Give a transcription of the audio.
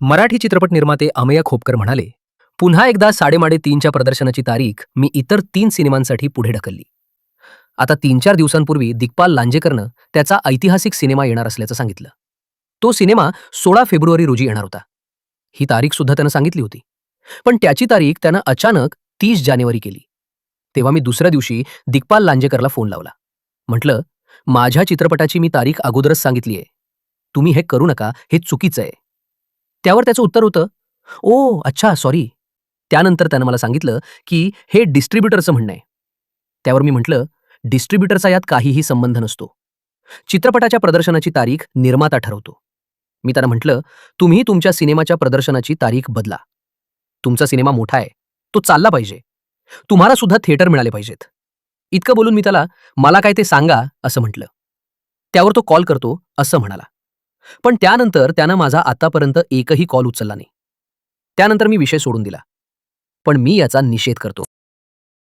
मराठी चित्रपट निर्माते अमेय खोपकर म्हणाले, पुन्हा एकदा साडेमाडे तीनच्या प्रदर्शनाची तारीख मी इतर 3 सिनेमांसाठी पुढे ढकलली. आता 3-4 दिवसांपूर्वी दिग्पाल लांजेकरनं त्याचा ऐतिहासिक सिनेमा येणार असल्याचं सांगितलं. तो सिनेमा 16 फेब्रुवारी रोजी येणार होता. ही तारीखसुद्धा त्यानं सांगितली होती. पण त्याची तारीख त्यानं अचानक 30 जानेवारी केली. तेव्हा मी दुसऱ्या दिवशी दिग्पाल लांजेकरला फोन लावला. म्हटलं, माझ्या चित्रपटाची मी तारीख अगोदरच सांगितली आहे. तुम्ही हे करू नका, हे चुकीचं आहे. त्यावर त्याचं उत्तर होतं, "ओह, अच्छा, सॉरी." त्यानंतर त्यानं मला सांगितलं, की हे डिस्ट्रिब्युटरचं म्हणणं आहे. त्यावर मी म्हटलं, डिस्ट्रिब्युटरचा यात काहीही संबंध नसतो. चित्रपटाच्या प्रदर्शनाची तारीख निर्माता ठरवतो. मी त्यांना म्हटलं, तुम्ही तुमच्या सिनेमाच्या प्रदर्शनाची तारीख बदला. तुमचा सिनेमा मोठा आहे, तो चालला पाहिजे. तुम्हाला सुद्धा थिएटर मिळाले पाहिजेत. इतकं बोलून मी त्याला, मला काय ते सांगा, असं म्हटलं. त्यावर तो कॉल करतो, असं म्हणाला. पण त्यानंतर त्यानं माझा आतापर्यंत एकही कॉल उचलला नाही. त्यानंतर मी विषय सोडून दिला. पण मी याचा निषेध करतो.